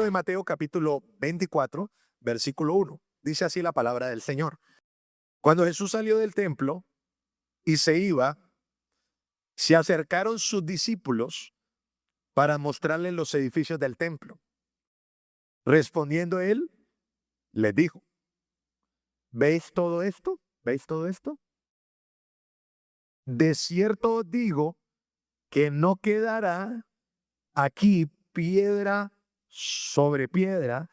de Mateo capítulo 24, versículo 1. Dice así la palabra del Señor. Cuando Jesús salió del templo y se iba, se acercaron sus discípulos para mostrarles los edificios del templo. Respondiendo él, les dijo: ¿veis todo esto? ¿Veis todo esto? De cierto os digo que no quedará aquí piedra sobre piedra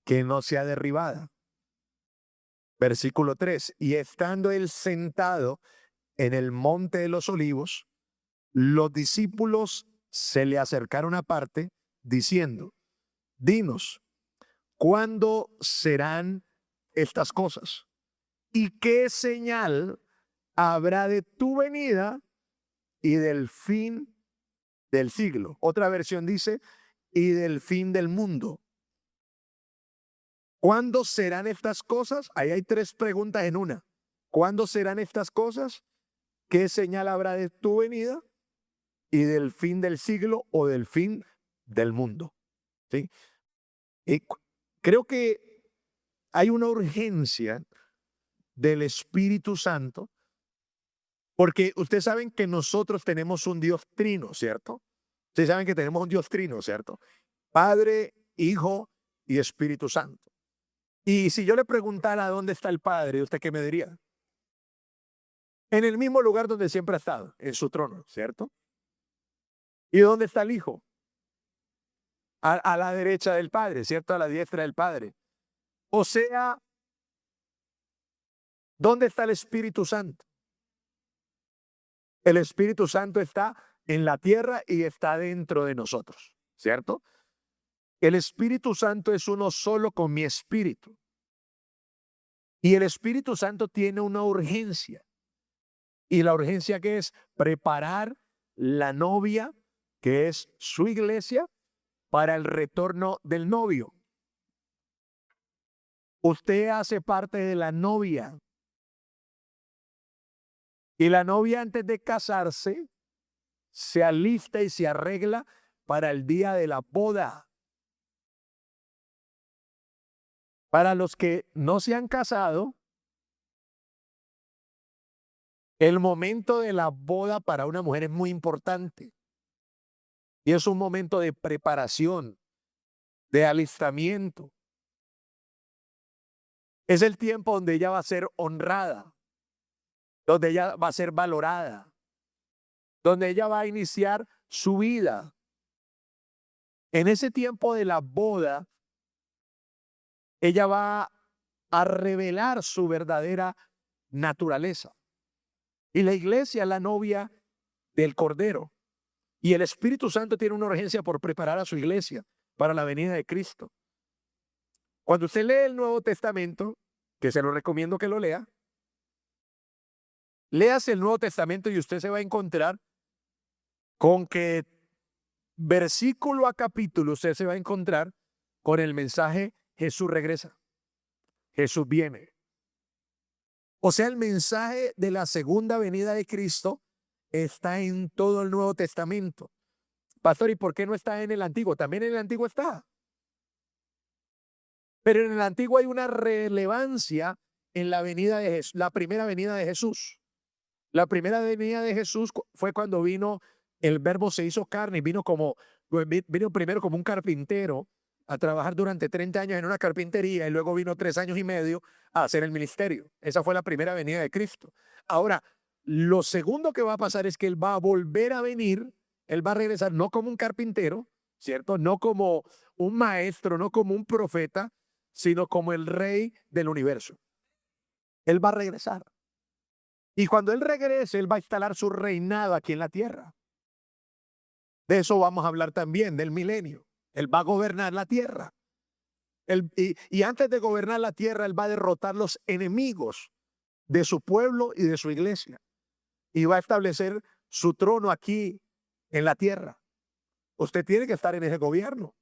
que no sea derribada. Versículo 3. Y estando él sentado en el monte de los olivos, los discípulos se le acercaron aparte, diciendo: dinos, ¿cuándo serán estas cosas? ¿Y qué señal habrá de tu venida y del fin del siglo? Otra versión dice: y del fin del mundo. ¿Cuándo serán estas cosas? Ahí hay tres preguntas en una. ¿Cuándo serán estas cosas? ¿Qué señal habrá de tu venida y del fin del siglo o del fin del mundo? ¿Sí? Y creo que hay una urgencia del Espíritu Santo, porque ustedes saben que nosotros tenemos un Dios trino, ¿cierto? Ustedes saben que tenemos un Dios trino, ¿cierto? Padre, Hijo y Espíritu Santo. Y si yo le preguntara dónde está el Padre, ¿usted qué me diría? En el mismo lugar donde siempre ha estado, en su trono, ¿cierto? ¿Y dónde está el Hijo? A la derecha del Padre, ¿cierto? A la diestra del Padre. O sea, ¿dónde está el Espíritu Santo? El Espíritu Santo está en la tierra y está dentro de nosotros, ¿cierto? El Espíritu Santo es uno solo con mi espíritu. Y el Espíritu Santo tiene una urgencia. Y la urgencia que es preparar la novia, que es su iglesia, para el retorno del novio. Usted hace parte de la novia. Y la novia, antes de casarse, se alista y se arregla para el día de la boda. Para los que no se han casado, el momento de la boda para una mujer es muy importante. Y es un momento de preparación, de alistamiento. Es el tiempo donde ella va a ser honrada, donde ella va a ser valorada, donde ella va a iniciar su vida. En ese tiempo de la boda, ella va a revelar su verdadera naturaleza. Y la iglesia es la novia del Cordero. Y el Espíritu Santo tiene una urgencia por preparar a su iglesia para la venida de Cristo. Cuando usted lee el Nuevo Testamento, que se lo recomiendo que lo lea, léase el Nuevo Testamento y usted se va a encontrar con que versículo a capítulo usted se va a encontrar con el mensaje: Jesús regresa, Jesús viene. O sea, el mensaje de la segunda venida de Cristo está en todo el Nuevo Testamento. Pastor, ¿y por qué no está en el Antiguo? También en el Antiguo está. Pero en el Antiguo hay una relevancia en la venida de Jesús, la primera venida de Jesús. La primera venida de Jesús fue cuando vino, el Verbo se hizo carne y vino primero como un carpintero a trabajar durante 30 años en una carpintería y luego vino 3 años y medio a hacer el ministerio. Esa fue la primera venida de Cristo. Ahora, lo segundo que va a pasar es que Él va a volver a venir, Él va a regresar no como un carpintero, ¿cierto? No como un maestro, no como un profeta, sino como el Rey del universo. Él va a regresar. Y cuando Él regrese, Él va a instalar su reinado aquí en la tierra. De eso vamos a hablar también, del milenio. Él va a gobernar la tierra. Y antes de gobernar la tierra, Él va a derrotar los enemigos de su pueblo y de su iglesia. Y va a establecer su trono aquí en la tierra. Usted tiene que estar en ese gobierno.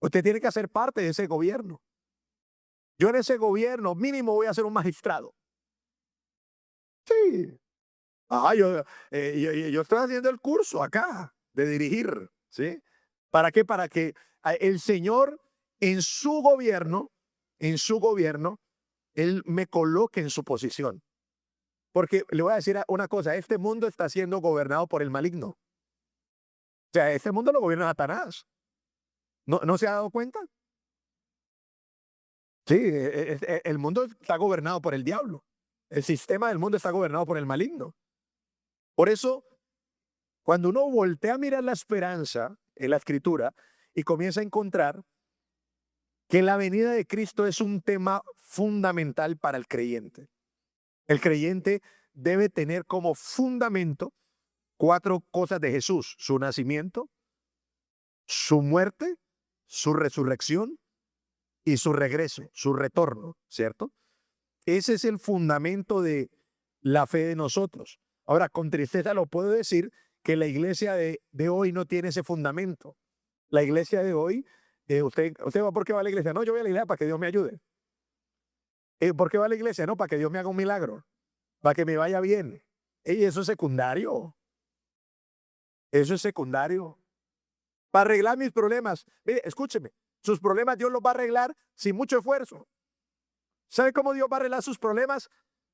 Usted tiene que hacer parte de ese gobierno. Yo en ese gobierno mínimo voy a ser un magistrado. Sí. Yo estoy haciendo el curso acá de dirigir, ¿sí? ¿Para qué? Para que El Señor en su gobierno, Él me coloque en su posición. Porque le voy a decir una cosa, este mundo está siendo gobernado por el maligno. O sea, este mundo lo gobierna Satanás. ¿No se ha dado cuenta? Sí, el mundo está gobernado por el diablo. El sistema del mundo está gobernado por el maligno. Por eso, cuando uno voltea a mirar la esperanza en la Escritura y comienza a encontrar que la venida de Cristo es un tema fundamental para el creyente. El creyente debe tener como fundamento 4 cosas de Jesús: su nacimiento, su muerte, su resurrección y su regreso, su retorno, ¿cierto? Ese es el fundamento de la fe de nosotros. Ahora, con tristeza lo puedo decir que la iglesia de hoy no tiene ese fundamento. La iglesia de hoy, usted va, ¿por qué va a la iglesia? No, yo voy a la iglesia para que Dios me ayude. ¿Por qué va a la iglesia? No, para que Dios me haga un milagro, para que me vaya bien. Ey, eso es secundario. Eso es secundario. Para arreglar mis problemas. Mire, escúcheme, sus problemas Dios los va a arreglar sin mucho esfuerzo. ¿Sabe cómo Dios va a arreglar sus problemas?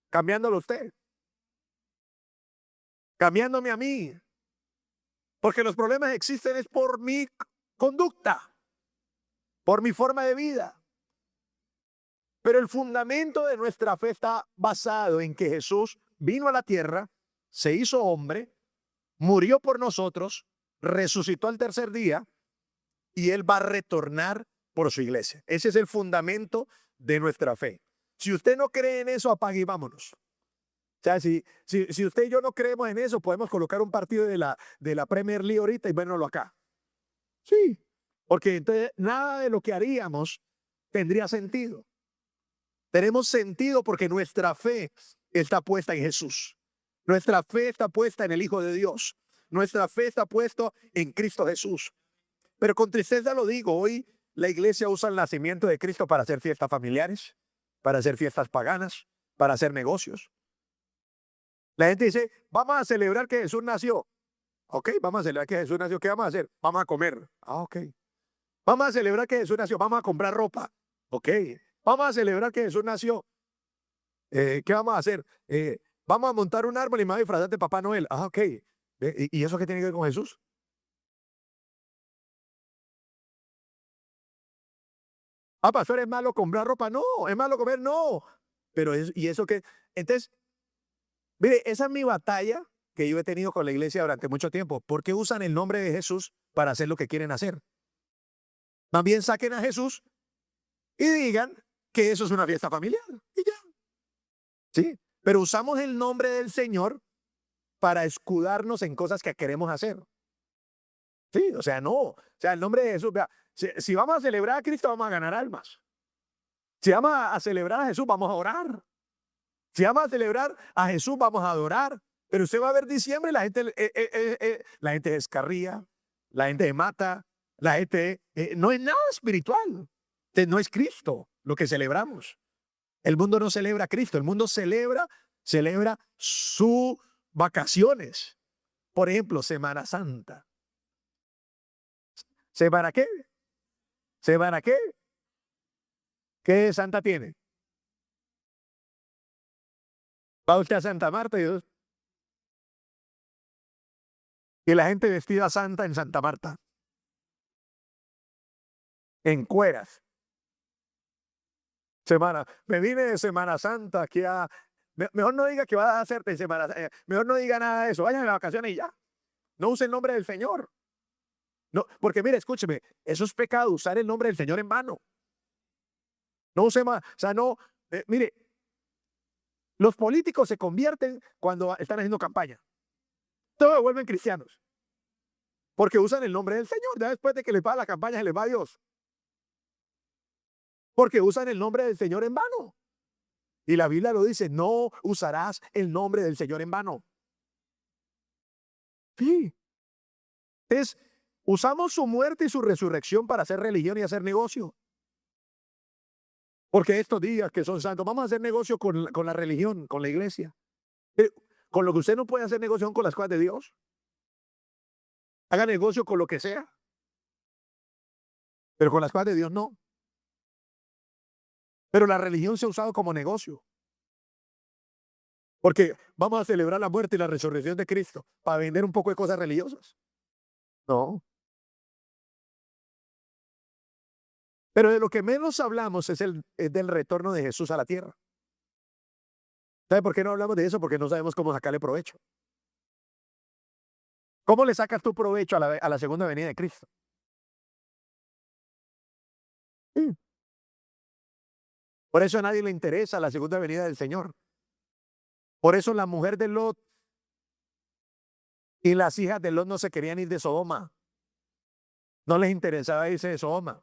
Cambiándolo a usted. Cambiándome a mí. Porque los problemas existen es por mi conducta, por mi forma de vida. Pero el fundamento de nuestra fe está basado en que Jesús vino a la tierra, se hizo hombre, murió por nosotros, resucitó al tercer día y Él va a retornar por su iglesia. Ese es el fundamento de nuestra fe. Si usted no cree en eso, apague y vámonos. O sea, si usted y yo no creemos en eso, podemos colocar un partido de la Premier League ahorita y vernoslo acá. Sí, porque entonces nada de lo que haríamos tendría sentido. Tenemos sentido porque nuestra fe está puesta en Jesús. Nuestra fe está puesta en el Hijo de Dios. Nuestra fe está puesta en Cristo Jesús. Pero con tristeza lo digo, hoy la iglesia usa el nacimiento de Cristo para hacer fiestas familiares, para hacer fiestas paganas, para hacer negocios. La gente dice, vamos a celebrar que Jesús nació. Ok, vamos a celebrar que Jesús nació. ¿Qué vamos a hacer? Vamos a comer. Ah, ok. Vamos a celebrar que Jesús nació. Vamos a comprar ropa. Ok. Vamos a celebrar que Jesús nació. ¿Qué vamos a hacer? Vamos a montar un árbol y me voy a disfrazar de Papá Noel. Ah, ok. ¿Y eso qué tiene que ver con Jesús? Ah, pastor, ¿es malo comprar ropa? No, ¿es malo comer? No. Pero ¿y eso qué? Entonces, mire, esa es mi batalla que yo he tenido con la iglesia durante mucho tiempo. ¿Por qué usan el nombre de Jesús para hacer lo que quieren hacer? También saquen a Jesús y digan que eso es una fiesta familiar. Y ya. Sí. Pero usamos el nombre del Señor para escudarnos en cosas que queremos hacer. Sí, o sea, no. O sea, el nombre de Jesús, vea, si vamos a celebrar a Cristo, vamos a ganar almas. Si vamos a celebrar a Jesús, vamos a orar. Si vamos a celebrar a Jesús, vamos a adorar. Pero usted va a ver diciembre, la gente descarría, la gente mata, la gente no es nada espiritual. No es Cristo lo que celebramos. El mundo no celebra a Cristo, el mundo celebra sus vacaciones. Por ejemplo, Semana Santa. ¿Semana qué? ¿Semana qué? ¿Qué santa tiene? Va usted a Santa Marta y la gente vestida santa en Santa Marta, en cueras. Me vine de Semana Santa aquí a... Mejor no diga que va a hacerte en Semana Santa, mejor no diga nada de eso, vayan de vacaciones y ya. No use el nombre del Señor. No, porque mire, escúcheme, eso es pecado, usar el nombre del Señor en vano. No use más, o sea, no, mire, los políticos se convierten cuando están haciendo campaña. Todos se vuelven cristianos. Porque usan el nombre del Señor. Ya después de que les va la campaña, se les va a Dios. Porque usan el nombre del Señor en vano. Y la Biblia lo dice, no usarás el nombre del Señor en vano. Sí. Entonces, usamos su muerte y su resurrección para hacer religión y hacer negocio. Porque estos días que son santos, vamos a hacer negocio con la religión, con la iglesia. Con lo que usted no puede hacer negocio con las cosas de Dios. Haga negocio con lo que sea. pero con las cosas de Dios no. Pero la religión se ha usado como negocio, porque vamos a celebrar la muerte y la resurrección de Cristo para vender un poco de cosas religiosas. No. Pero de lo que menos hablamos es del retorno de Jesús a la tierra. ¿Sabe por qué no hablamos de eso? Porque no sabemos cómo sacarle provecho. ¿Cómo le sacas tu provecho a la segunda venida de Cristo? Sí. Por eso a nadie le interesa la segunda venida del Señor. Por eso la mujer de Lot y las hijas de Lot no se querían ir de Sodoma. No les interesaba irse de Sodoma.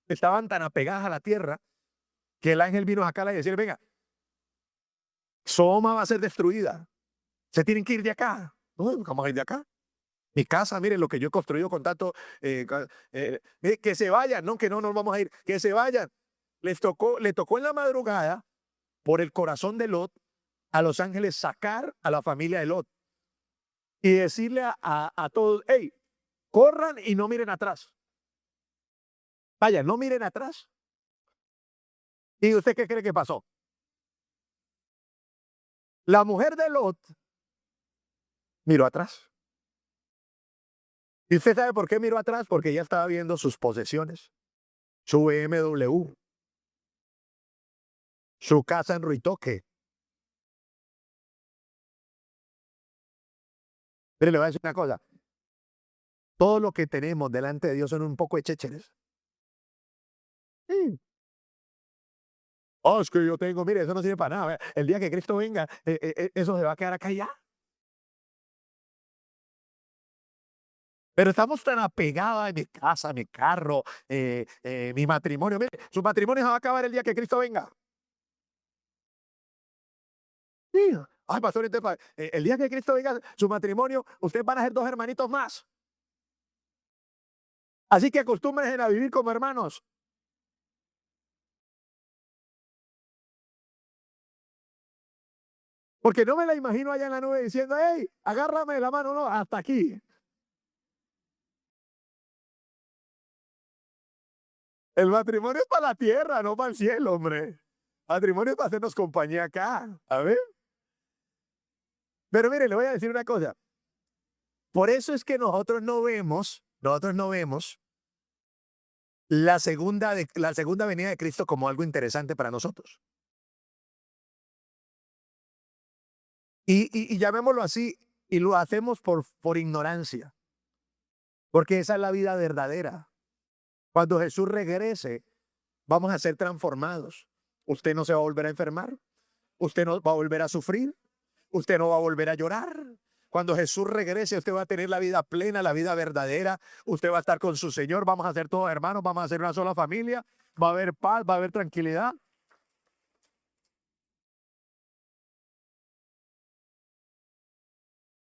Estaban tan apegadas a la tierra que el ángel vino a sacarla y decir, venga, Sodoma va a ser destruida. Se tienen que ir de acá. No, vamos a ir de acá. Mi casa, miren lo que yo he construido con tanto, mire, que se vayan, no, que no nos vamos a ir, que se vayan. Le tocó en la madrugada, por el corazón de Lot, a los ángeles sacar a la familia de Lot y decirle a todos, hey, corran y no miren atrás. Vaya, no miren atrás. ¿Y usted qué cree que pasó? La mujer de Lot miró atrás. ¿Y usted sabe por qué miró atrás? Porque ella estaba viendo sus posesiones, su BMW, su casa en Ruitoque. Pero le voy a decir una cosa, todo lo que tenemos delante de Dios son un poco de chécheres. Sí. Oh, es que yo tengo, mire, eso no sirve para nada. Vea, el día que Cristo venga, eso se va a quedar acá y ya. Pero estamos tan apegados a mi casa, mi carro, mi matrimonio. Mire, su matrimonio se va a acabar el día que Cristo venga. Sí. Ay, pastor, entonces, el día que Cristo venga, su matrimonio, ustedes van a ser dos hermanitos más. Así que acostúmbrense a vivir como hermanos. Porque no me la imagino allá en la nube diciendo, hey, agárrame la mano, no, hasta aquí. El matrimonio es para la tierra, no para el cielo, hombre. Matrimonio es para hacernos compañía acá. A ver. Pero mire, le voy a decir una cosa. Por eso es que nosotros no vemos la segunda venida de Cristo como algo interesante para nosotros. Y llamémoslo así, y lo hacemos por ignorancia, porque esa es la vida verdadera. Cuando Jesús regrese, vamos a ser transformados. Usted no se va a volver a enfermar, usted no va a volver a sufrir, usted no va a volver a llorar. Cuando Jesús regrese, usted va a tener la vida plena, la vida verdadera. Usted va a estar con su Señor, vamos a ser todos hermanos, vamos a ser una sola familia, va a haber paz, va a haber tranquilidad.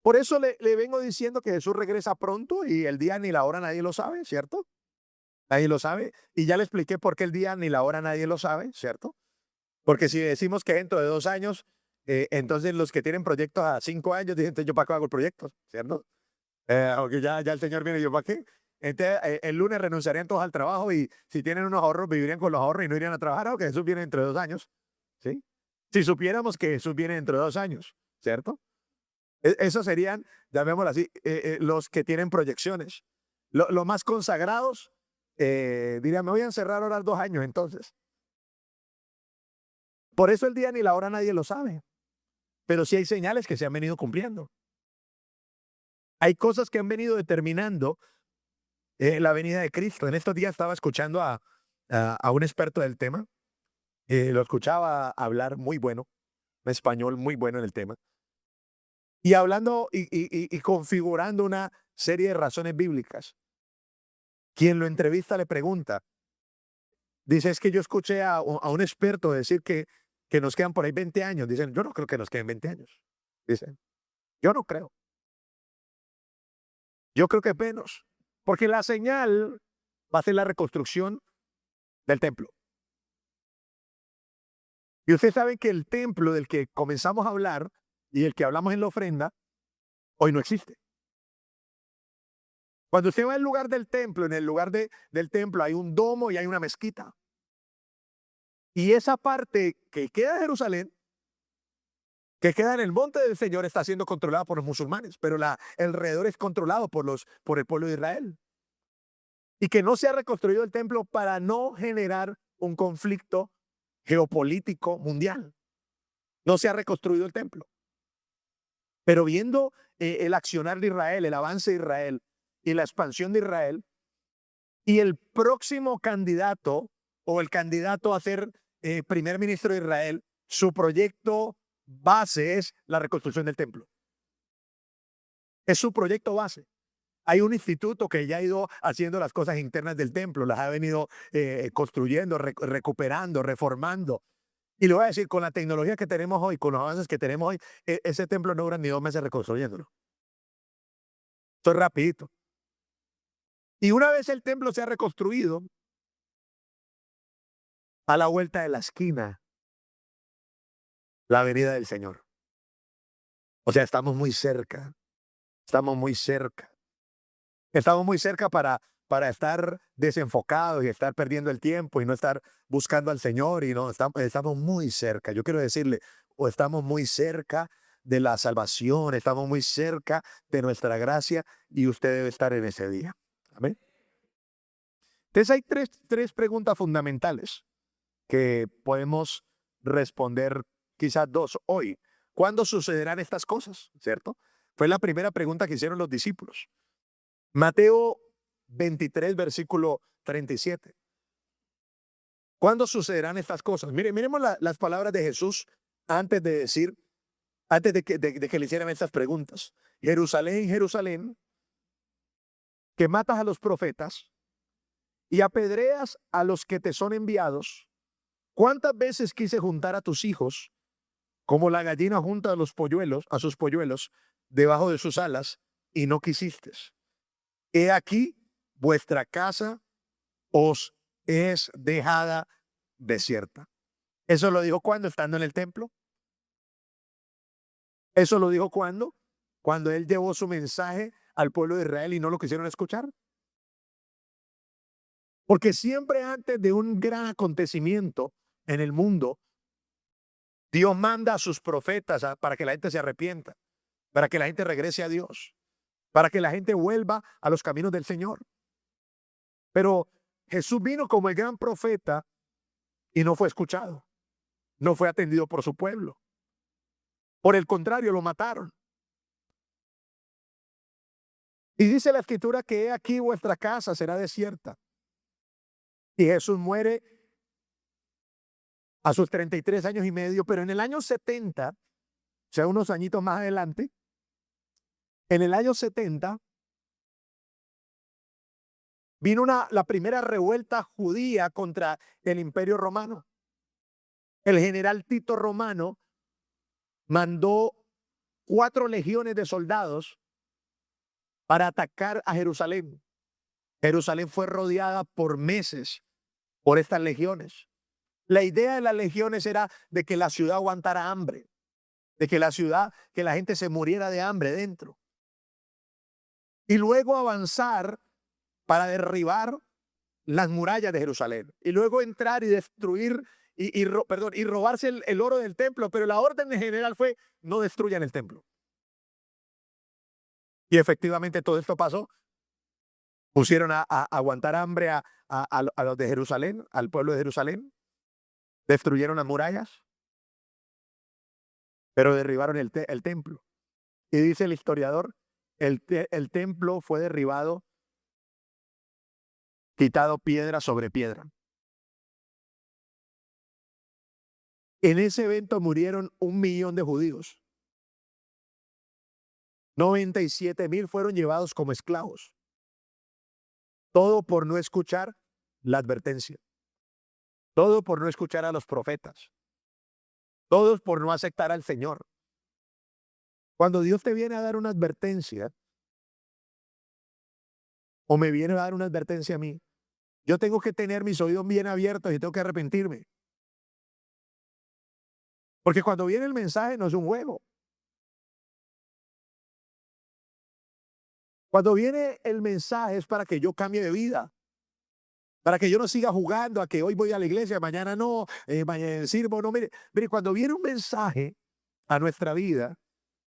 Por eso le vengo diciendo que Jesús regresa pronto y el día ni la hora nadie lo sabe, ¿cierto? Nadie lo sabe. Y ya le expliqué por qué el día ni la hora nadie lo sabe, ¿cierto? Porque si decimos que dentro de 2 años, entonces los que tienen proyectos a 5 años dicen, "Entonces, ¿yo para qué hago el proyecto?", ¿cierto? Aunque ya el Señor viene, ¿yo para qué? Entonces, el lunes renunciarían todos al trabajo y si tienen unos ahorros, vivirían con los ahorros y no irían a trabajar, aunque Jesús viene dentro de 2 años, ¿sí? Si supiéramos que Jesús viene dentro de 2 años, ¿cierto? Esos serían, llamémoslo así, los que tienen proyecciones. Los más consagrados dirían, me voy a encerrar ahora 2 años entonces. Por eso el día ni la hora nadie lo sabe. Pero sí hay señales que se han venido cumpliendo. Hay cosas que han venido determinando la venida de Cristo. En estos días estaba escuchando a un experto del tema. Lo escuchaba hablar muy bueno, un español muy bueno en el tema. Y hablando y configurando una serie de razones bíblicas. Quien lo entrevista le pregunta, dice, es que yo escuché a un experto decir que nos quedan por ahí 20 años. Dicen, yo no creo que nos queden 20 años. Dicen, yo no creo. Yo creo que es menos. Porque la señal va a ser la reconstrucción del templo. Y ustedes saben que el templo del que comenzamos a hablar y el que hablamos en la ofrenda, hoy no existe. Cuando usted va al lugar del templo, en el lugar del templo hay un domo y hay una mezquita. Y esa parte que queda en Jerusalén, que queda en el monte del Señor, está siendo controlada por los musulmanes, pero alrededor es controlado por el pueblo de Israel. Y que no se ha reconstruido el templo para no generar un conflicto geopolítico mundial. No se ha reconstruido el templo. Pero viendo el accionar de Israel, el avance de Israel y la expansión de Israel, y el próximo candidato o el candidato a ser primer ministro de Israel, su proyecto base es la reconstrucción del templo. Es su proyecto base. Hay un instituto que ya ha ido haciendo las cosas internas del templo, las ha venido construyendo, recuperando, reformando. Y le voy a decir, con la tecnología que tenemos hoy, con los avances que tenemos hoy, ese templo no dura ni 2 meses reconstruyéndolo. Esto es rapidito. Y una vez el templo se ha reconstruido, a la vuelta de la esquina, la venida del Señor. O sea, estamos muy cerca. Estamos muy cerca. Estamos muy cerca para estar desenfocados y estar perdiendo el tiempo y no estar buscando al Señor. Y no, estamos muy cerca. Yo quiero decirle, o estamos muy cerca de la salvación, estamos muy cerca de nuestra gracia y usted debe estar en ese día. Amén. Entonces hay tres preguntas fundamentales que podemos responder, quizás dos hoy. ¿Cuándo sucederán estas cosas? ¿Cierto? Fue la primera pregunta que hicieron los discípulos. Mateo 23, versículo 37. ¿Cuándo sucederán estas cosas? Miremos las palabras de Jesús antes de decir, antes de que le hicieran estas preguntas. Jerusalén, Jerusalén, que matas a los profetas y apedreas a los que te son enviados. ¿Cuántas veces quise juntar a tus hijos como la gallina junta a los polluelos, a sus polluelos, debajo de sus alas, y no quisiste? He aquí, vuestra casa os es dejada desierta. Eso lo dijo cuando, estando en el templo. Eso lo dijo cuando él llevó su mensaje al pueblo de Israel y no lo quisieron escuchar. Porque siempre antes de un gran acontecimiento en el mundo, Dios manda a sus profetas para que la gente se arrepienta, para que la gente regrese a Dios, para que la gente vuelva a los caminos del Señor. Pero Jesús vino como el gran profeta y no fue escuchado, no fue atendido por su pueblo. Por el contrario, lo mataron. Y dice la Escritura que he aquí vuestra casa será desierta. Y Jesús muere a sus 33 años y medio, pero en el año 70, o sea, unos añitos más adelante, en el año 70, vino la primera revuelta judía contra el Imperio Romano. El general Tito Romano mandó 4 legiones de soldados para atacar a Jerusalén. Jerusalén fue rodeada por meses por estas legiones. La idea de las legiones era de que la ciudad aguantara hambre, de que que la gente se muriera de hambre dentro. Y luego avanzar para derribar las murallas de Jerusalén. Y luego entrar y destruir y robarse el oro del templo. Pero la orden general fue: no destruyan el templo. Y efectivamente todo esto pasó. Pusieron a aguantar hambre a los de Jerusalén, al pueblo de Jerusalén. Destruyeron las murallas, pero derribaron el templo. Y dice el historiador, el templo fue derribado, quitado piedra sobre piedra. En ese evento murieron 1.000.000 de judíos. 97.000 fueron llevados como esclavos. Todo por no escuchar la advertencia. Todo por no escuchar a los profetas. Todos por no aceptar al Señor. Cuando Dios te viene a dar una advertencia, o me viene a dar una advertencia a mí, yo tengo que tener mis oídos bien abiertos y tengo que arrepentirme. Porque cuando viene el mensaje no es un juego. Cuando viene el mensaje es para que yo cambie de vida, para que yo no siga jugando a que hoy voy a la iglesia, mañana no, mañana sirvo, no. Mire, cuando viene un mensaje a nuestra vida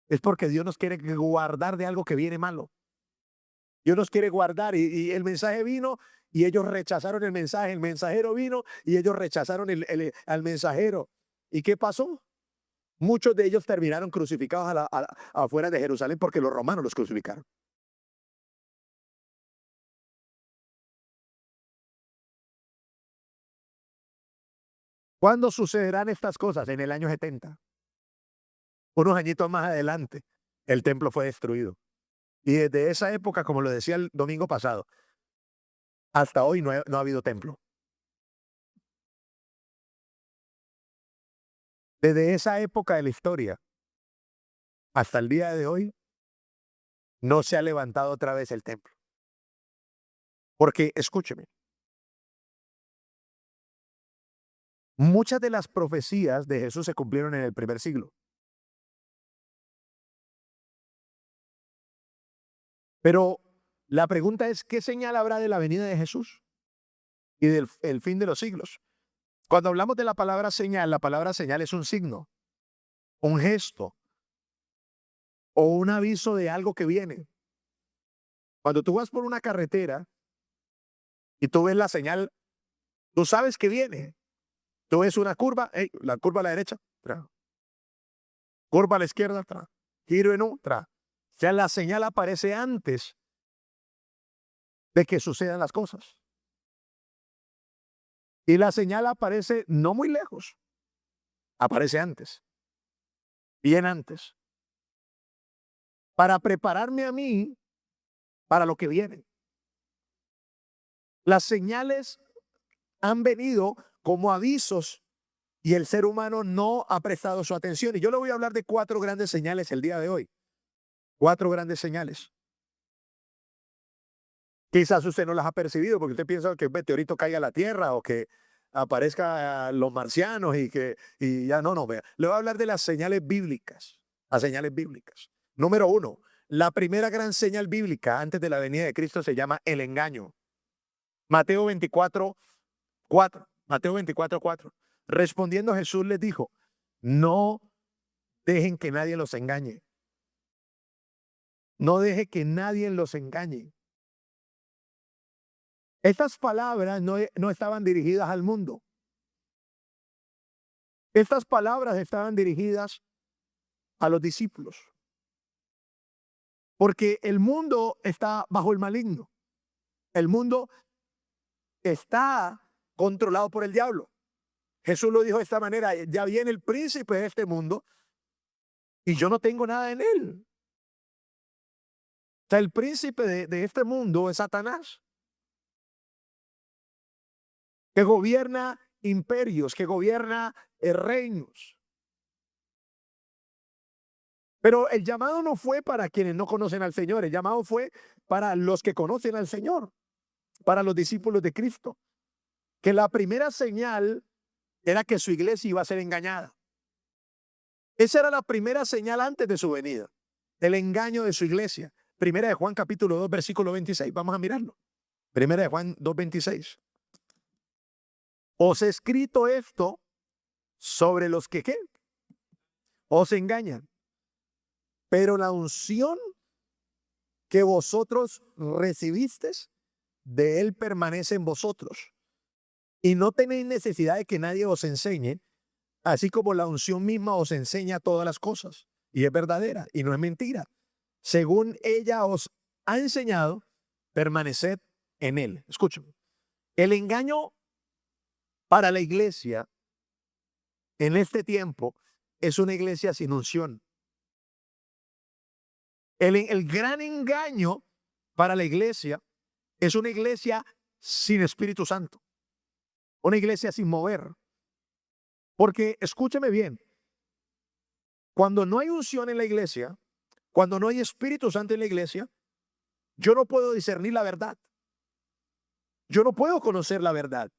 es porque Dios nos quiere guardar de algo que viene malo. Dios nos quiere guardar y el mensaje vino y ellos rechazaron el mensaje. El mensajero vino y ellos rechazaron al mensajero. ¿Y qué pasó? Muchos de ellos terminaron crucificados afuera de Jerusalén porque los romanos los crucificaron. ¿Cuándo sucederán estas cosas? En el año 70. Unos añitos más adelante, el templo fue destruido. Y desde esa época, como lo decía el domingo pasado, hasta hoy no ha habido templo. Desde esa época de la historia hasta el día de hoy, no se ha levantado otra vez el templo. Porque, escúcheme, muchas de las profecías de Jesús se cumplieron en el primer siglo. Pero la pregunta es, ¿qué señal habrá de la venida de Jesús y del el fin de los siglos? Cuando hablamos de la palabra señal es un signo, un gesto o un aviso de algo que viene. Cuando tú vas por una carretera y tú ves la señal, tú sabes que viene. Tú ves una curva, hey, la curva a la derecha, tra. Curva a la izquierda, tra. Giro en U, tra. O sea, la señal aparece antes de que sucedan las cosas. Y la señal aparece no muy lejos, aparece antes, bien antes, para prepararme a mí para lo que viene. Las señales han venido como avisos y el ser humano no ha prestado su atención. Y yo le voy a hablar de 4 grandes señales el día de hoy. 4 grandes señales. Quizás usted no las ha percibido porque usted piensa que un meteorito caiga a la Tierra o que aparezca los marcianos y ya no, vea. Le voy a hablar de las señales bíblicas, las señales bíblicas. Número 1, la primera gran señal bíblica antes de la venida de Cristo se llama el engaño. Mateo 24:4. Mateo 24:4. Respondiendo Jesús les dijo, no dejen que nadie los engañe. No deje que nadie los engañe. Estas palabras no estaban dirigidas al mundo. Estas palabras estaban dirigidas a los discípulos. Porque el mundo está bajo el maligno. El mundo está controlado por el diablo. Jesús lo dijo de esta manera, ya viene el príncipe de este mundo y yo no tengo nada en él. O sea, el príncipe de este mundo es Satanás, que gobierna imperios, que gobierna reinos. Pero el llamado no fue para quienes no conocen al Señor, el llamado fue para los que conocen al Señor, para los discípulos de Cristo, que la primera señal era que su iglesia iba a ser engañada. Esa era la primera señal antes de su venida, el engaño de su iglesia. Primera de Juan capítulo 2, versículo 26. Vamos a mirarlo. Primera de Juan 2:26. Os he escrito esto sobre los que ¿qué? Os engañan. Pero la unción que vosotros recibisteis, de él permanece en vosotros. Y no tenéis necesidad de que nadie os enseñe, así como la unción misma os enseña todas las cosas. Y es verdadera y no es mentira. Según ella os ha enseñado, permaneced en él. Escúchame. El engaño para la iglesia en este tiempo es una iglesia sin unción. El gran engaño para la iglesia es una iglesia sin Espíritu Santo. Una iglesia sin mover. Porque, escúcheme bien, cuando no hay unción en la iglesia, cuando no hay Espíritu Santo en la iglesia, yo no puedo discernir la verdad. Yo no puedo conocer la verdad.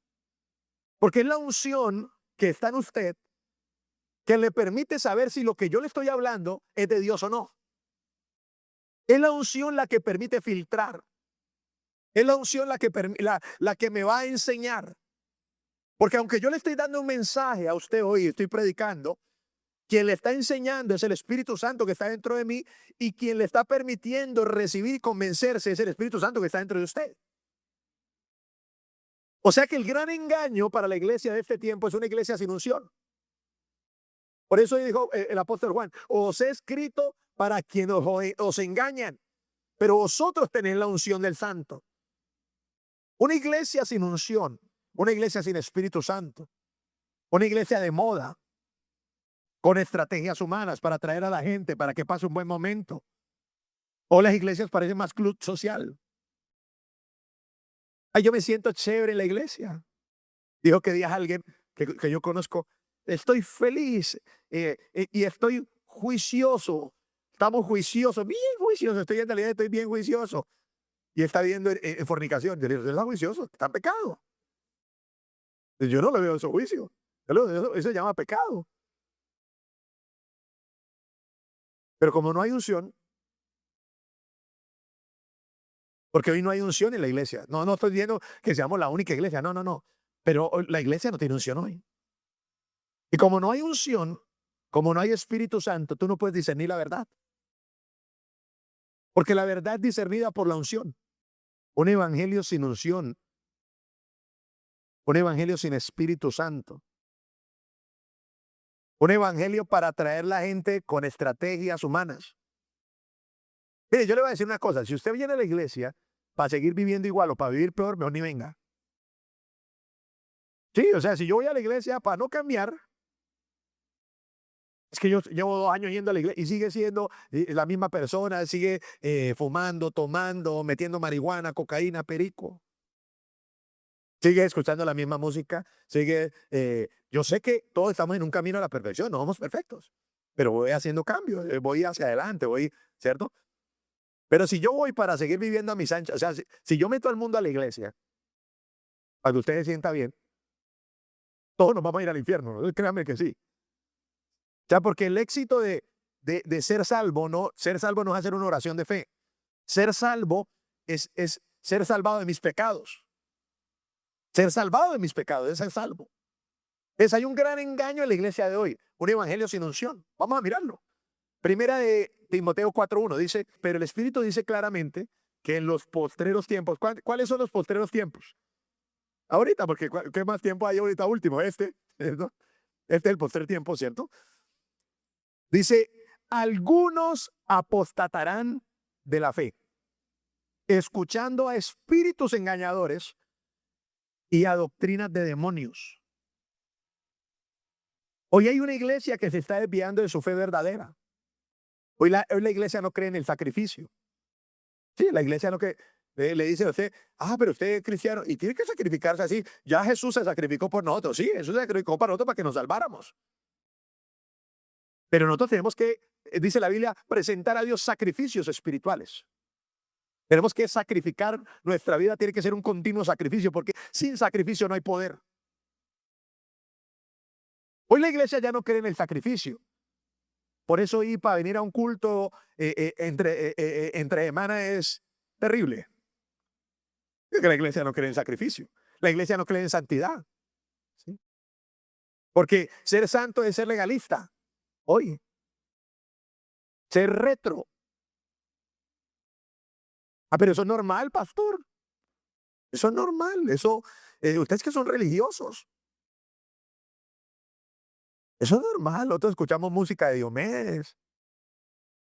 Porque es la unción que está en usted que le permite saber si lo que yo le estoy hablando es de Dios o no. Es la unción la que permite filtrar. Es la unción la que me va a enseñar. Porque aunque yo le estoy dando un mensaje a usted hoy, estoy predicando, quien le está enseñando es el Espíritu Santo que está dentro de mí, y quien le está permitiendo recibir y convencerse es el Espíritu Santo que está dentro de usted. O sea que el gran engaño para la iglesia de este tiempo es una iglesia sin unción. Por eso dijo el apóstol Juan: os he escrito para quienes os engañan, pero vosotros tenéis la unción del Santo. Una iglesia sin unción, una iglesia sin Espíritu Santo, una iglesia de moda, con estrategias humanas para atraer a la gente, para que pase un buen momento. O las iglesias parecen más club social. Ay, yo me siento chévere en la iglesia. Dijo que días alguien que yo conozco: estoy feliz y estoy juicioso. Estamos juiciosos, bien juiciosos. Estoy en realidad, estoy bien juicioso. Y está viviendo en fornicación. Yo le digo: ¿usted está juicioso? Está en pecado. Yo no le veo esos juicios. Eso se llama pecado. Pero como no hay unción, porque hoy no hay unción en la iglesia. No, no estoy diciendo que seamos la única iglesia. No, no, no. Pero la iglesia no tiene unción hoy. Y como no hay unción, como no hay Espíritu Santo, tú no puedes discernir la verdad. Porque la verdad es discernida por la unción. Un evangelio sin unción, un evangelio sin Espíritu Santo, un evangelio para atraer a la gente con estrategias humanas. Mire, yo le voy a decir una cosa: si usted viene a la iglesia para seguir viviendo igual o para vivir peor, mejor ni venga. Sí, o sea, si yo voy a la iglesia para no cambiar, es que yo llevo 2 años yendo a la iglesia y sigue siendo la misma persona, sigue fumando, tomando, metiendo marihuana, cocaína, perico. Sigue escuchando la misma música, yo sé que todos estamos en un camino a la perfección, no somos perfectos, pero voy haciendo cambios, voy hacia adelante, ¿cierto? Pero si yo voy para seguir viviendo a mis anchas, o sea, si yo meto al mundo a la iglesia, para que usted se sienta bien, todos nos vamos a ir al infierno, ¿no? Créanme que sí. O sea, porque el éxito de ser salvo no es hacer una oración de fe. Ser salvo es ser salvado de mis pecados. Ser salvado de mis pecados es ser salvo. Hay un gran engaño en la iglesia de hoy, un evangelio sin unción. Vamos a mirarlo. Primera de Timoteo 4:1 dice: pero el Espíritu dice claramente que en los postreros tiempos. ¿Cuáles son los postreros tiempos? Ahorita, porque ¿qué más tiempo hay ahorita último? ¿No? Este es el postrer tiempo, ¿cierto? Dice: algunos apostatarán de la fe, escuchando a espíritus engañadores y a doctrinas de demonios. Hoy hay una iglesia que se está desviando de su fe verdadera. Hoy la iglesia no cree en el sacrificio. Sí, la iglesia no cree. Le dice a usted: pero usted es cristiano y tiene que sacrificarse así. Ya Jesús se sacrificó por nosotros. Sí, Jesús se sacrificó para nosotros para que nos salváramos. Pero nosotros tenemos que, dice la Biblia, presentar a Dios sacrificios espirituales. Tenemos que sacrificar nuestra vida, tiene que ser un continuo sacrificio, porque sin sacrificio no hay poder. Hoy la iglesia ya no cree en el sacrificio. Por eso ir para venir a un culto entre semanas es terrible. Porque la iglesia no cree en sacrificio. La iglesia no cree en santidad. ¿Sí? Porque ser santo es ser legalista. Hoy. Ser retro. Pero eso es normal, pastor. Eso es normal. Ustedes que son religiosos. Eso es normal. Nosotros escuchamos música de Diomedes,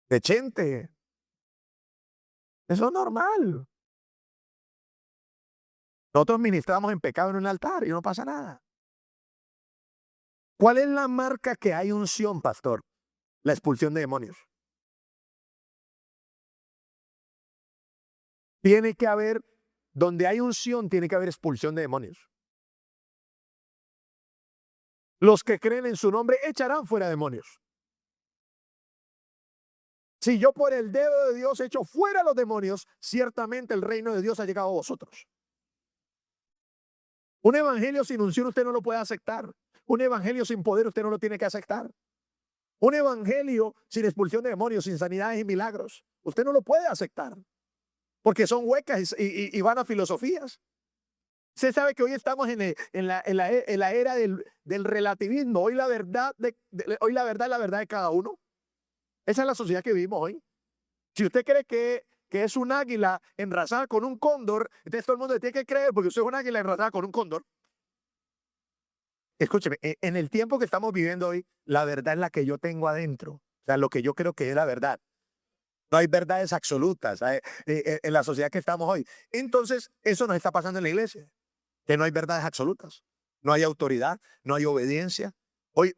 de Chente. Eso es normal. Nosotros ministramos en pecado en un altar y no pasa nada. ¿Cuál es la marca que hay unción, pastor? La expulsión de demonios. Tiene que haber, donde hay unción, tiene que haber expulsión de demonios. Los que creen en su nombre echarán fuera demonios. Si yo por el dedo de Dios echo fuera los demonios, ciertamente el reino de Dios ha llegado a vosotros. Un evangelio sin unción usted no lo puede aceptar. Un evangelio sin poder usted no lo tiene que aceptar. Un evangelio sin expulsión de demonios, sin sanidades y milagros, Usted no lo puede aceptar porque son huecas y van a filosofías. Usted sabe que hoy estamos en la era del relativismo. Hoy la verdad, hoy la verdad es la verdad de cada uno. Esa es la sociedad que vivimos hoy. Si usted cree que es un águila enrazada con un cóndor, entonces todo el mundo le tiene que creer porque usted es un águila enrazada con un cóndor. Escúcheme, en el tiempo que estamos viviendo hoy, la verdad es la que yo tengo adentro. O sea, lo que yo creo que es la verdad. No hay verdades absolutas en la sociedad que estamos hoy. Entonces, eso nos está pasando en la iglesia, que no hay verdades absolutas. No hay autoridad, no hay obediencia. Hoy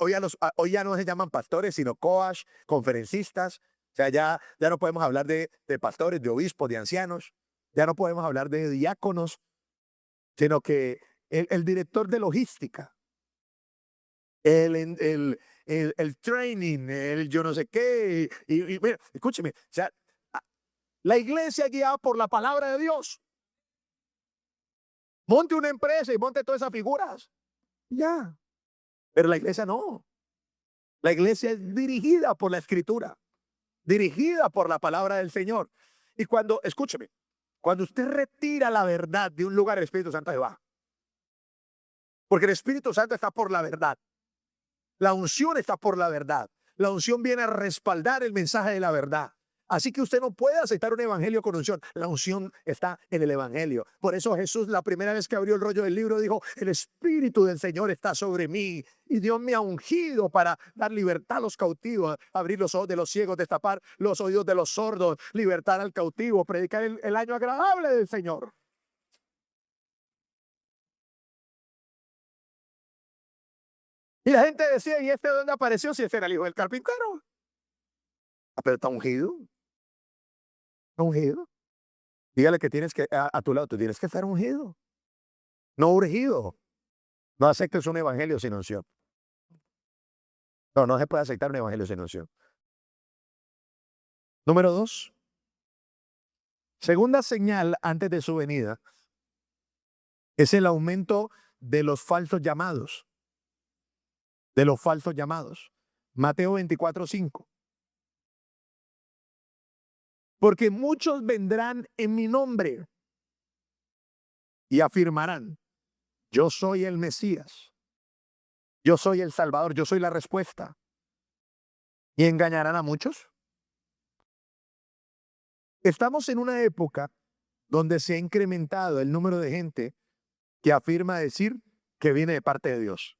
ya no se llaman pastores, sino coach, conferencistas. O sea, ya no podemos hablar de pastores, de obispos, de ancianos. Ya no podemos hablar de diáconos, sino que el director de logística, el training, el yo no sé qué. Y mira, escúcheme, o sea, la iglesia guiada por la palabra de Dios. Monte una empresa y monte todas esas figuras. Ya. Pero la iglesia no. La iglesia es dirigida por la escritura, dirigida por la palabra del Señor. Y escúcheme, cuando usted retira la verdad de un lugar, el Espíritu Santo se va. Porque el Espíritu Santo está por la verdad. La unción está por la verdad. La unción viene a respaldar el mensaje de la verdad. Así que usted no puede aceptar un evangelio con unción. La unción está en el evangelio. Por eso Jesús, la primera vez que abrió el rollo del libro, dijo: el Espíritu del Señor está sobre mí y Dios me ha ungido para dar libertad a los cautivos, abrir los ojos de los ciegos, destapar los oídos de los sordos, libertar al cautivo, predicar el año agradable del Señor. Y la gente decía: ¿y este de dónde apareció? Si ese era el hijo del carpintero. Pero está ungido. Está ungido. Dígale que tienes que, a tu lado, tú tienes que estar ungido, no urgido. No aceptes un evangelio sin unción. No, no se puede aceptar un evangelio sin unción. Número 2. Segunda señal antes de su venida es el aumento de los falsos llamados. De los falsos llamados. Mateo 24:5. Porque muchos vendrán en mi nombre y afirmarán: yo soy el Mesías, yo soy el Salvador, yo soy la respuesta. Y engañarán a muchos. Estamos en una época donde se ha incrementado el número de gente que afirma decir que viene de parte de Dios.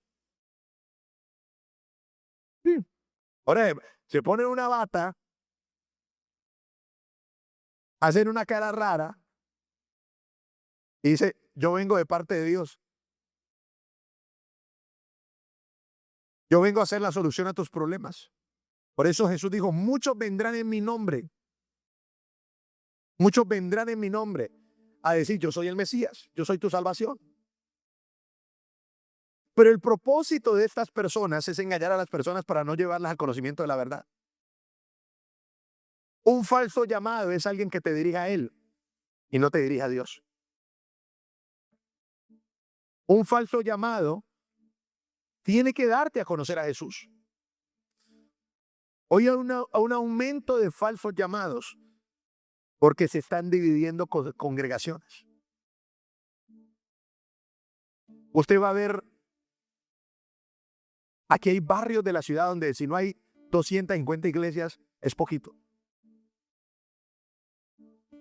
Sí. Ahora se ponen una bata, hacen una cara rara y dice: yo vengo de parte de Dios. Yo vengo a hacer la solución a tus problemas. Por eso Jesús dijo: muchos vendrán en mi nombre. Muchos vendrán en mi nombre a decir: yo soy el Mesías, yo soy tu salvación. Pero el propósito de estas personas es engañar a las personas para no llevarlas al conocimiento de la verdad. Un falso llamado es alguien que te dirija a Él y no te dirija a Dios. Un falso llamado tiene que darte a conocer a Jesús. Hoy hay un aumento de falsos llamados porque se están dividiendo congregaciones. Usted va a ver, aquí hay barrios de la ciudad donde si no hay 250 iglesias, es poquito.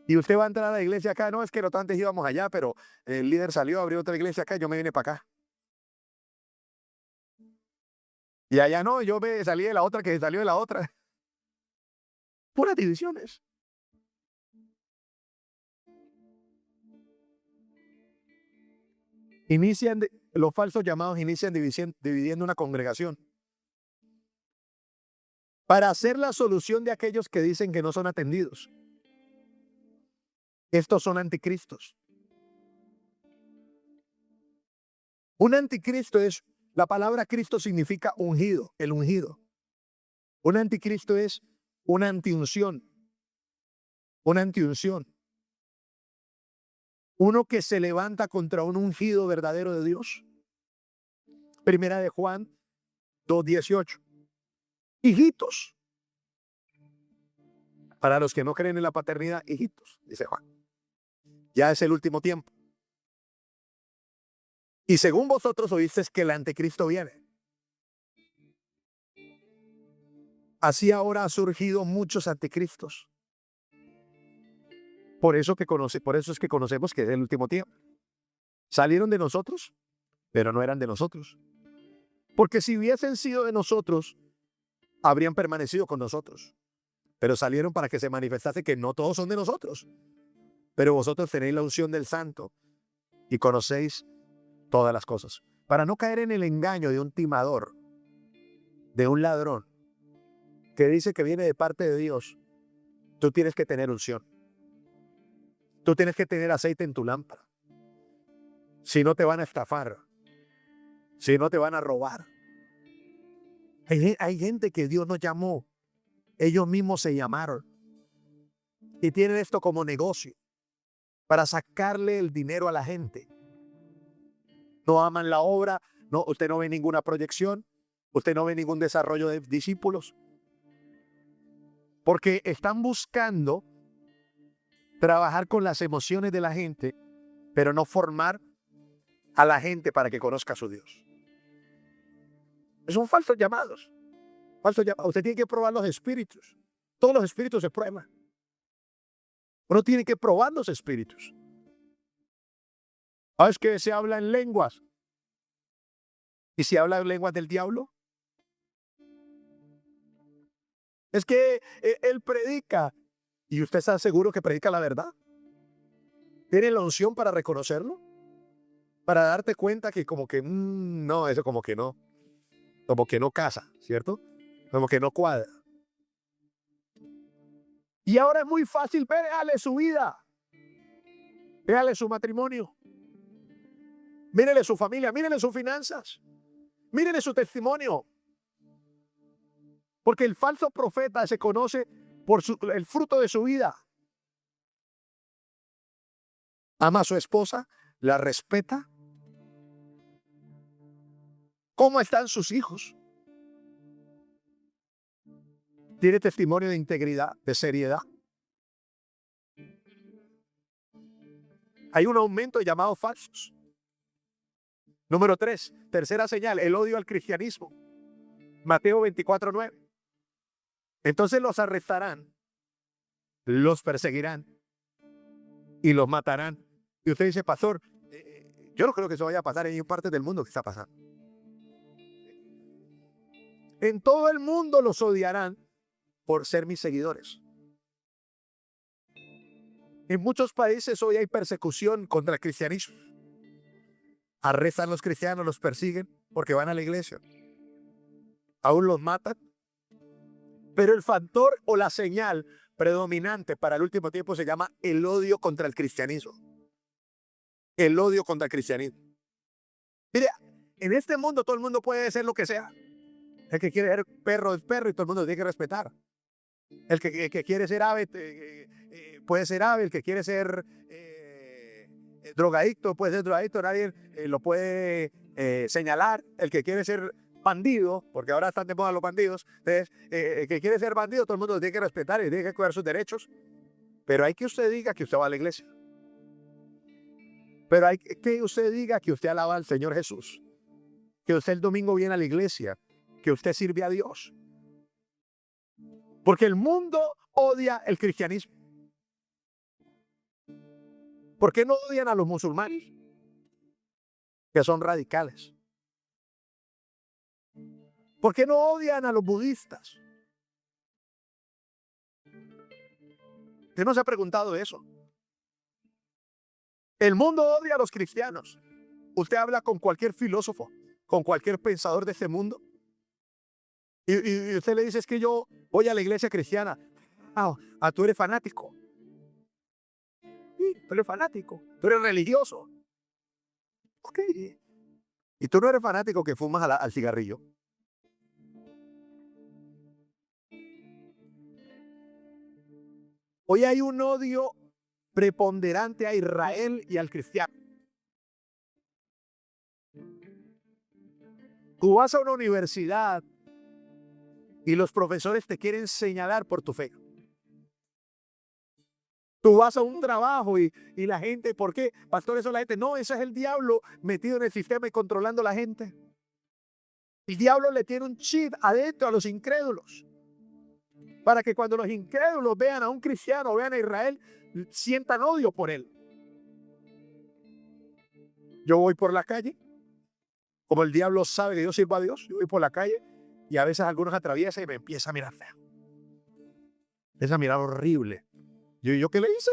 Y usted va a entrar a la iglesia acá: no, es que nosotros antes íbamos allá, pero el líder salió, abrió otra iglesia acá, yo me vine para acá. Y allá no, yo me salí de la otra que salió de la otra. Puras divisiones. Los falsos llamados inician dividiendo una congregación para hacer la solución de aquellos que dicen que no son atendidos. Estos son anticristos. Un anticristo la palabra Cristo significa ungido, el ungido. Un anticristo es una antiunción. Una antiunción. Uno que se levanta contra un ungido verdadero de Dios. Primera de Juan 2:18. Hijitos, Para los que no creen en la paternidad, hijitos, dice Juan. Ya es el último tiempo. Y según vosotros oísteis que el anticristo viene. Así ahora ha surgido muchos anticristos. Por eso es que conocemos que es el último tiempo. Salieron de nosotros, pero no eran de nosotros. Porque si hubiesen sido de nosotros, habrían permanecido con nosotros. Pero salieron para que se manifestase que no todos son de nosotros. Pero vosotros tenéis la unción del Santo y conocéis todas las cosas. Para no caer en el engaño de un timador, de un ladrón, que dice que viene de parte de Dios, tú tienes que tener unción. Tú tienes que tener aceite en tu lámpara. Si no te van a estafar, si no te van a robar. Hay gente que Dios nos llamó, ellos mismos se llamaron y tienen esto como negocio para sacarle el dinero a la gente. No aman la obra, no, usted no ve ninguna proyección, usted no ve ningún desarrollo de discípulos, porque están buscando trabajar con las emociones de la gente, pero no formar a la gente para que conozca a su Dios. Son falsos llamados. Falsos llamados. Usted tiene que probar los espíritus. Todos los espíritus se prueban. Uno tiene que probar los espíritus. Es que se habla en lenguas. ¿Y si habla en lenguas del diablo? Es que él predica. ¿Y usted está seguro que predica la verdad? ¿Tiene la unción para reconocerlo? Para darte cuenta que como que, no, eso como que no. Como que no casa, ¿cierto? Como que no cuadra. Y ahora es muy fácil, véale su vida. Véale su matrimonio. Mírele su familia, mírele sus finanzas. Mírele su testimonio. Porque el falso profeta se conoce por el fruto de su vida. Ama a su esposa, la respeta. ¿Cómo están sus hijos? Tiene testimonio de integridad, de seriedad. Hay un aumento de llamados falsos. Número 3, tercera señal, el odio al cristianismo. Mateo 24:9. Entonces los arrestarán, los perseguirán y los matarán. Y usted dice, pastor, yo no creo que eso vaya a pasar en partes del mundo que está pasando. En todo el mundo los odiarán por ser mis seguidores. En muchos países hoy hay persecución contra el cristianismo. Arrestan a los cristianos, los persiguen porque van a la iglesia. Aún los matan. Pero el factor o la señal predominante para el último tiempo se llama el odio contra el cristianismo. El odio contra el cristianismo. Mire, en este mundo todo el mundo puede ser lo que sea. El que quiere ser perro es perro y todo el mundo tiene que respetar. El que quiere ser ave puede ser ave. El que quiere ser drogadicto puede ser drogadicto. Nadie lo puede señalar. El que quiere ser bandido, porque ahora están de moda los bandidos. Entonces, el que quiere ser bandido, todo el mundo lo tiene que respetar y tiene que cuidar sus derechos. Pero hay que usted diga que usted va a la iglesia. Pero hay que usted diga que usted alaba al Señor Jesús. Que usted el domingo viene a la iglesia. Que usted sirve a Dios. Porque el mundo odia el cristianismo. ¿Por qué no odian a los musulmanes? Que son radicales. ¿Por qué no odian a los budistas? ¿Usted no se ha preguntado eso? El mundo odia a los cristianos. Usted habla con cualquier filósofo, con cualquier pensador de este mundo. Y usted le dice, es que yo voy a la iglesia cristiana. Tú eres fanático. Sí, tú eres fanático. Tú eres religioso. Ok. Y tú no eres fanático que fumas al cigarrillo. Hoy hay un odio preponderante a Israel y al cristiano. Tú vas a una universidad y los profesores te quieren señalar por tu fe. Tú vas a un trabajo y la gente, ¿por qué? Pastor, eso la gente. No, ese es el diablo metido en el sistema y controlando a la gente. El diablo le tiene un chip adentro a los incrédulos, para que cuando los incrédulos vean a un cristiano, vean a Israel, sientan odio por él. Yo voy por la calle, como el diablo sabe que yo sirvo a Dios, yo voy por la calle y a veces algunos atraviesan y me empieza a mirar feo. Empieza a mirar horrible. ¿Yo qué le hice?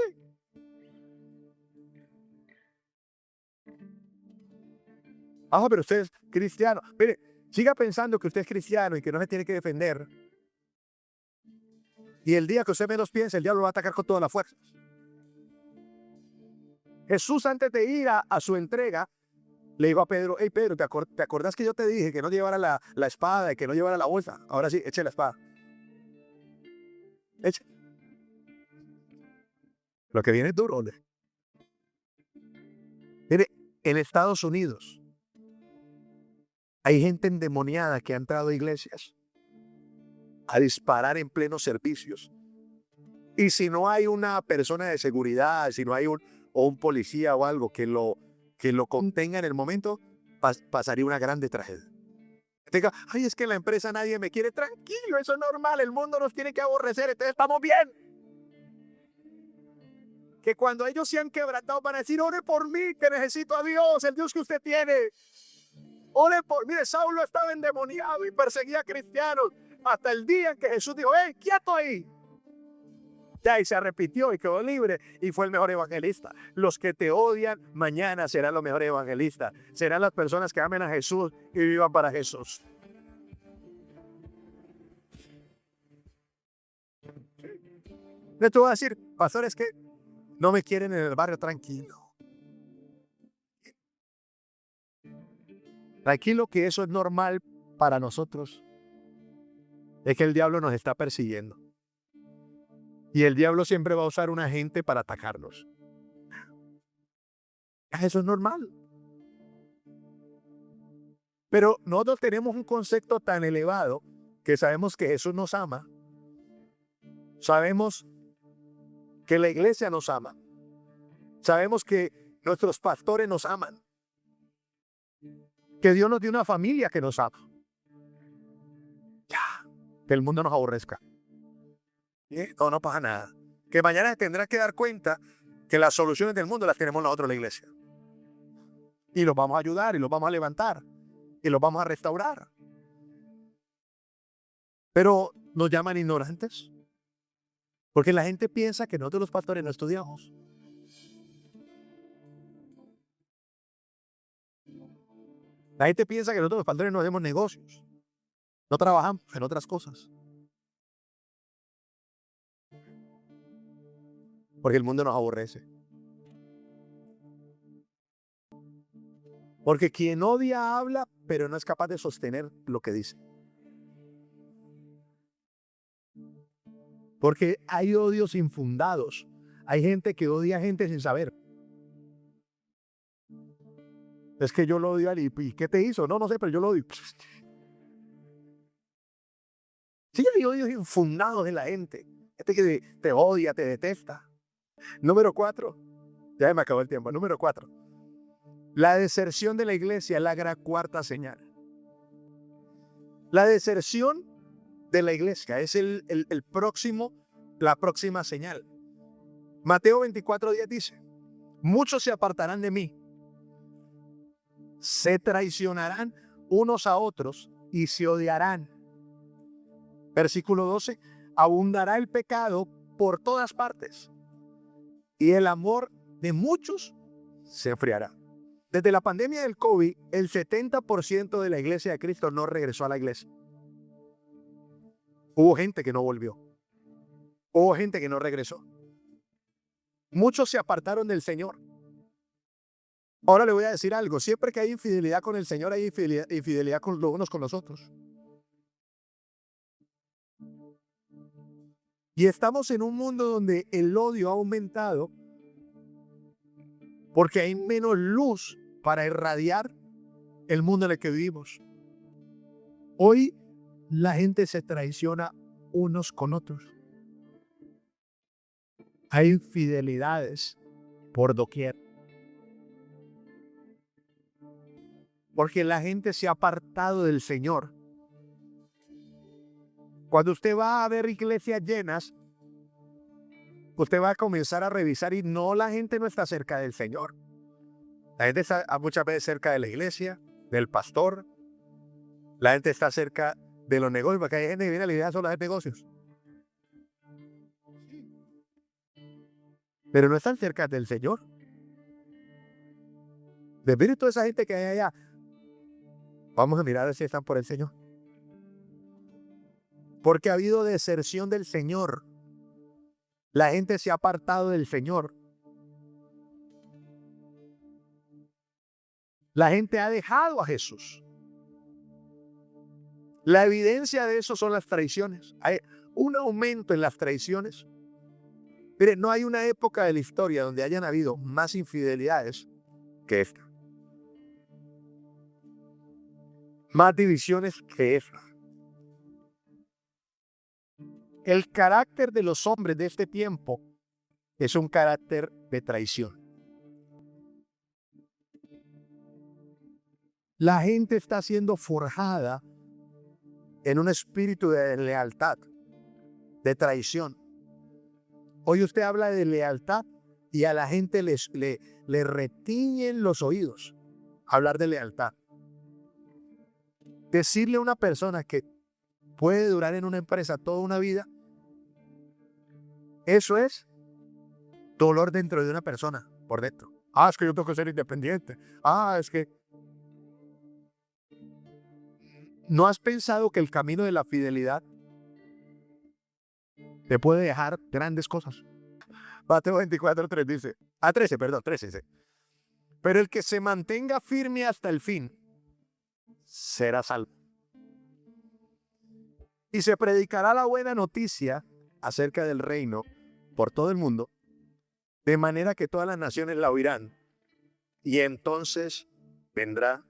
Ah, pero usted es cristiano. Mire, siga pensando que usted es cristiano y que no se tiene que defender. Y el día que usted menos piense, el diablo lo va a atacar con todas las fuerzas. Jesús, antes de ir a su entrega, le dijo a Pedro: hey Pedro, ¿te acordás que yo te dije que no llevara la espada y que no llevara la bolsa? Ahora sí, eche la espada. Eche. Lo que viene es duro, ¿no? Mire, en Estados Unidos hay gente endemoniada que ha entrado a iglesias a disparar en plenos servicios. Y si no hay una persona de seguridad, si no hay un policía o algo que lo contenga en el momento, pasaría una grande tragedia. Diga: ay, es que en la empresa nadie me quiere. Tranquilo, eso es normal, el mundo nos tiene que aborrecer, entonces estamos bien. Que cuando ellos se han quebrantado van a decir: ore por mí, que necesito a Dios, el Dios que usted tiene. Ore por mí. Mire, Saulo estaba endemoniado y perseguía a cristianos hasta el día en que Jesús dijo: hey, quieto ahí. Ya, y se arrepintió y quedó libre y fue el mejor evangelista. Los que te odian mañana serán los mejores evangelistas. Serán las personas que amen a Jesús y vivan para Jesús. Entonces tú vas a decir: pastor, es que no me quieren en el barrio. Tranquilo. Tranquilo, que eso es normal para nosotros. Es que el diablo nos está persiguiendo. Y el diablo siempre va a usar una gente para atacarnos. Eso es normal. Pero nosotros tenemos un concepto tan elevado que sabemos que Jesús nos ama. Sabemos que la iglesia nos ama. Sabemos que nuestros pastores nos aman. Que Dios nos dio una familia que nos ama. Ya, que el mundo nos aborrezca. No, no pasa nada. Que mañana tendrás que dar cuenta que las soluciones del mundo las tenemos nosotros en la iglesia. Y los vamos a ayudar, y los vamos a levantar, y los vamos a restaurar. Pero nos llaman ignorantes. Porque la gente piensa que nosotros los pastores no estudiamos. La gente piensa que nosotros los pastores no hacemos negocios. No trabajamos en otras cosas. Porque el mundo nos aborrece. Porque quien odia habla, pero no es capaz de sostener lo que dice. Porque hay odios infundados. Hay gente que odia a gente sin saber. Es que yo lo odio a él. ¿Y qué te hizo? No sé, pero yo lo odio. Sí, hay odios infundados en la gente. Gente que te odia, te detesta. Número 4. Ya me acabó el tiempo. Número 4. La deserción de la iglesia es la cuarta señal. La deserción de la iglesia es la próxima señal. Mateo 24:10 dice: muchos se apartarán de mí, se traicionarán unos a otros y se odiarán. Versículo 12: abundará el pecado por todas partes y el amor de muchos se enfriará. Desde la pandemia del COVID, el 70% de la iglesia de Cristo no regresó a la iglesia. Hubo gente que no volvió. Hubo gente que no regresó. Muchos se apartaron del Señor. Ahora le voy a decir algo: siempre que hay infidelidad con el Señor, hay infidelidad con los unos con los otros. Y estamos en un mundo donde el odio ha aumentado porque hay menos luz para irradiar el mundo en el que vivimos. Hoy la gente se traiciona unos con otros. Hay infidelidades por doquier. Porque la gente se ha apartado del Señor. Cuando usted va a ver iglesias llenas, usted va a comenzar a revisar y no, la gente no está cerca del Señor. La gente está muchas veces cerca de la iglesia, del pastor. La gente está cerca de los negocios, porque hay gente que viene a la iglesia solo a hacer negocios. Pero no están cerca del Señor. De toda esa gente que hay allá, vamos a mirar si están por el Señor. Porque ha habido deserción del Señor. La gente se ha apartado del Señor. La gente ha dejado a Jesús. La evidencia de eso son las traiciones. Hay un aumento en las traiciones. Mire, no hay una época de la historia donde hayan habido más infidelidades que esta. Más divisiones que esta. El carácter de los hombres de este tiempo es un carácter de traición. La gente está siendo forjada en un espíritu de lealtad, de traición. Hoy usted habla de lealtad y a la gente le retiñen los oídos hablar de lealtad. Decirle a una persona que puede durar en una empresa toda una vida, eso es dolor dentro de una persona, por dentro. Es que yo tengo que ser independiente. Es que... ¿No has pensado que el camino de la fidelidad te puede dejar grandes cosas? Mateo 24:3 dice, 13 dice, pero el que se mantenga firme hasta el fin será salvo. Y se predicará la buena noticia acerca del reino por todo el mundo, de manera que todas las naciones la oirán, y entonces vendrá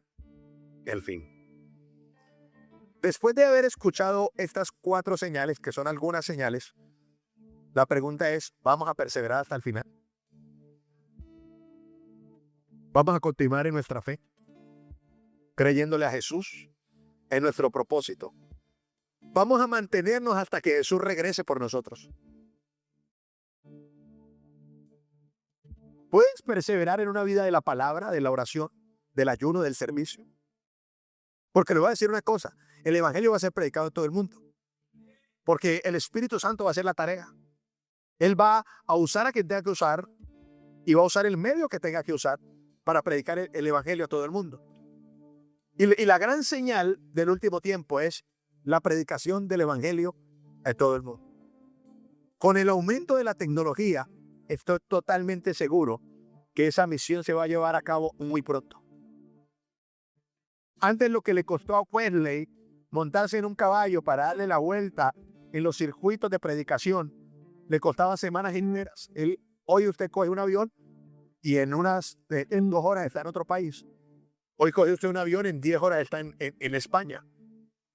el fin. Después de haber escuchado estas 4 señales, que son algunas señales, la pregunta es, ¿vamos a perseverar hasta el final? ¿Vamos a continuar en nuestra fe? Creyéndole a Jesús en nuestro propósito. Vamos a mantenernos hasta que Jesús regrese por nosotros. ¿Puedes perseverar en una vida de la palabra, de la oración, del ayuno, del servicio? Porque le voy a decir una cosa, el evangelio va a ser predicado en todo el mundo. Porque el Espíritu Santo va a hacer la tarea. Él va a usar a quien tenga que usar y va a usar el medio que tenga que usar para predicar el evangelio a todo el mundo. Y la gran señal del último tiempo es la predicación del evangelio a todo el mundo. Con el aumento de la tecnología, estoy totalmente seguro que esa misión se va a llevar a cabo muy pronto. Antes, lo que le costó a Wesley montarse en un caballo para darle la vuelta en los circuitos de predicación, le costaba semanas enteras. Hoy usted coge un avión y en 2 horas está en otro país. Hoy coge usted un avión, en 10 horas está en España.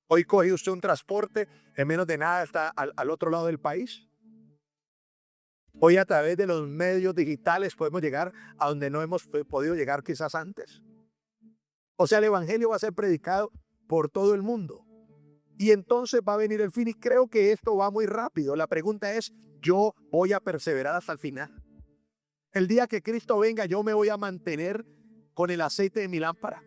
Hoy coge usted un transporte, en menos de nada está al otro lado del país. Hoy, a través de los medios digitales, podemos llegar a donde no hemos podido llegar quizás antes. O sea, el evangelio va a ser predicado por todo el mundo. Y entonces va a venir el fin, y creo que esto va muy rápido. La pregunta es, ¿yo voy a perseverar hasta el final? El día que Cristo venga, yo me voy a mantener con el aceite de mi lámpara.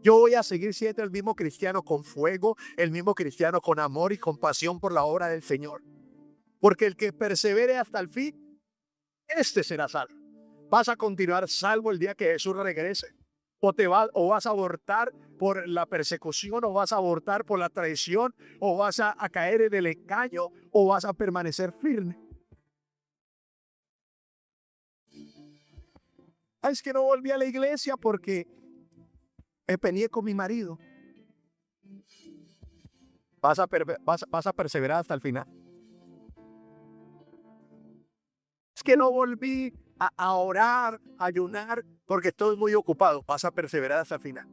Yo voy a seguir siendo el mismo cristiano con fuego, el mismo cristiano con amor y compasión por la obra del Señor. Porque el que persevere hasta el fin, este será salvo. Vas a continuar salvo el día que Jesús regrese. O vas a abortar por la persecución, o vas a abortar por la traición, o vas a caer en el engaño, o vas a permanecer firme. Es que no volví a la iglesia porque me peleé con mi marido. Vas a perseverar hasta el final. Es que no volví a orar, a ayunar, porque estoy muy ocupado. Vas a perseverar hasta el final.